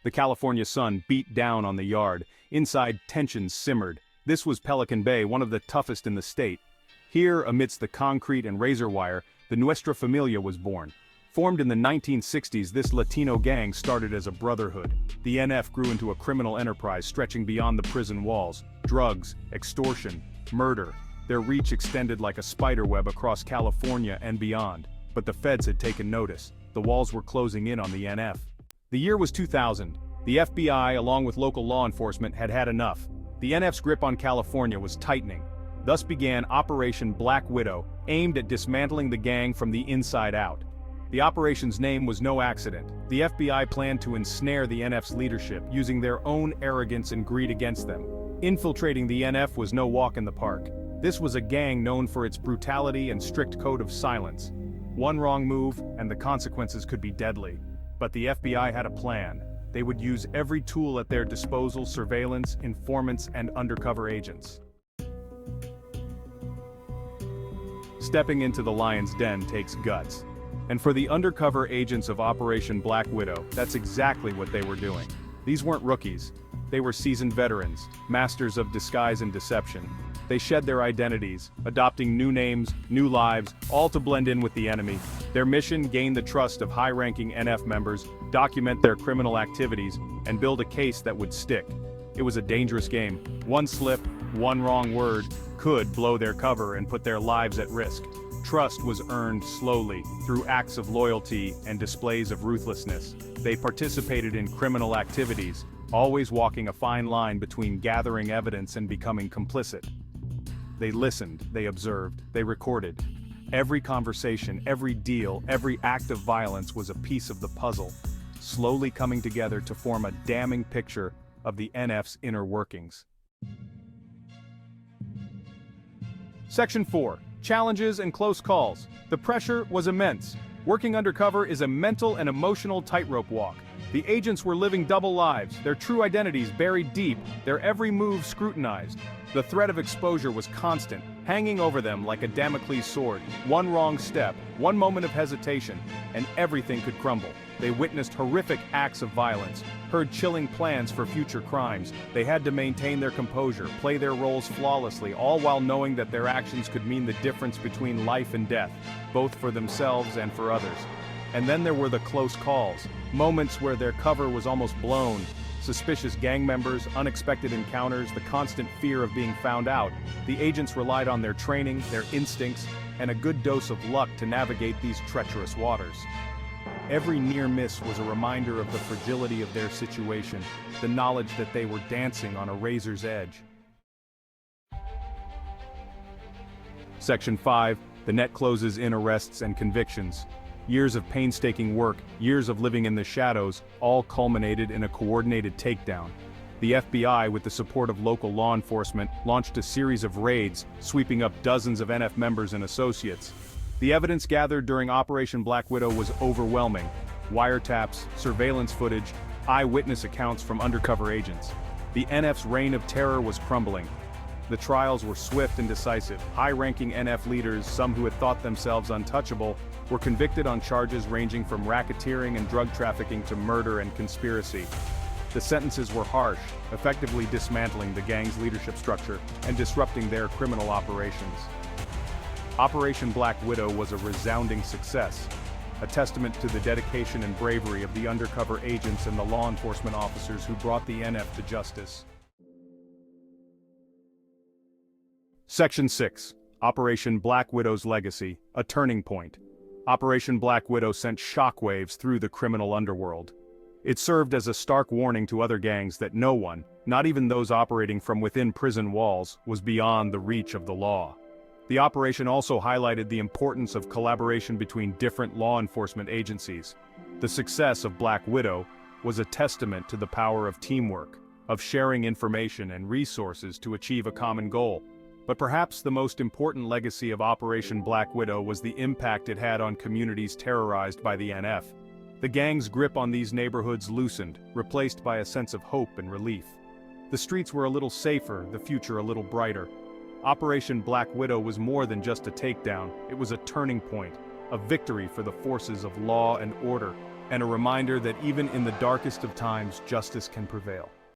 The California sun beat down on the yard. Inside, tensions simmered. This was Pelican Bay, one of the toughest in the state. Here, amidst the concrete and razor wire, the Nuestra Familia was born. Formed in the 1960s, this Latino gang started as a brotherhood. The NF grew into a criminal enterprise stretching beyond the prison walls. Drugs, extortion, murder. Their reach extended like a spiderweb across California and beyond. But the feds had taken notice. The walls were closing in on the NF. The year was 2000. The FBI, along with local law enforcement, had had enough. The NF's grip on California was tightening. Thus began Operation Black Widow, aimed at dismantling the gang from the inside out. The operation's name was no accident. The FBI planned to ensnare the NF's leadership, using their own arrogance and greed against them. Infiltrating the NF was no walk in the park. This was a gang known for its brutality and strict code of silence. One wrong move, and the consequences could be deadly. But the FBI had a plan. They would use every tool at their disposal: surveillance, informants, and undercover agents. Stepping into the lion's den takes guts. And for the undercover agents of Operation Black Widow, that's exactly what they were doing. These weren't rookies. They were seasoned veterans, masters of disguise and deception. They shed their identities, adopting new names, new lives, all to blend in with the enemy. Their mission: gain the trust of high-ranking NF members, document their criminal activities, and build a case that would stick. It was a dangerous game. One slip, one wrong word, could blow their cover and put their lives at risk. Trust was earned slowly, through acts of loyalty and displays of ruthlessness. They participated in criminal activities, always walking a fine line between gathering evidence and becoming complicit. They listened, they observed, they recorded. Every conversation, every deal, every act of violence was a piece of the puzzle, slowly coming together to form a damning picture of the NF's inner workings. Section 4. Challenges and close calls. The pressure was immense. Working undercover is a mental and emotional tightrope walk. The agents were living double lives, their true identities buried deep, their every move scrutinized. The threat of exposure was constant, hanging over them like a Damocles sword. One wrong step, one moment of hesitation, and everything could crumble. They witnessed horrific acts of violence, heard chilling plans for future crimes. They had to maintain their composure, play their roles flawlessly, all while knowing that their actions could mean the difference between life and death, both for themselves and for others. And then there were the close calls, moments where their cover was almost blown. Suspicious gang members, unexpected encounters, the constant fear of being found out. The agents relied on their training, their instincts, and a good dose of luck to navigate these treacherous waters. Every near miss was a reminder of the fragility of their situation, the knowledge that they were dancing on a razor's edge. Section 5. The net closes in arrests and convictions. Years of painstaking work, years of living in the shadows, all culminated in a coordinated takedown. The FBI, with the support of local law enforcement, launched a series of raids, sweeping up dozens of NF members and associates. The evidence gathered during Operation Black Widow was overwhelming. Wiretaps, surveillance footage, eyewitness accounts from undercover agents. The NF's reign of terror was crumbling. The trials were swift and decisive. High-ranking NF leaders, some who had thought themselves untouchable, were convicted on charges ranging from racketeering and drug trafficking to murder and conspiracy. The sentences were harsh, effectively dismantling the gang's leadership structure and disrupting their criminal operations. Operation Black Widow was a resounding success, a testament to the dedication and bravery of the undercover agents and the law enforcement officers who brought the NF to justice. Section 6. Operation Black Widow's legacy, a turning point. Operation Black Widow sent shockwaves through the criminal underworld. It served as a stark warning to other gangs that no one, not even those operating from within prison walls, was beyond the reach of the law. The operation also highlighted the importance of collaboration between different law enforcement agencies. The success of Black Widow was a testament to the power of teamwork, of sharing information and resources to achieve a common goal. But perhaps the most important legacy of Operation Black Widow was the impact it had on communities terrorized by the NF. The gang's grip on these neighborhoods loosened, replaced by a sense of hope and relief. The streets were a little safer, the future a little brighter. Operation Black Widow was more than just a takedown, it was a turning point, a victory for the forces of law and order. and a reminder that even in the darkest of times, justice can prevail.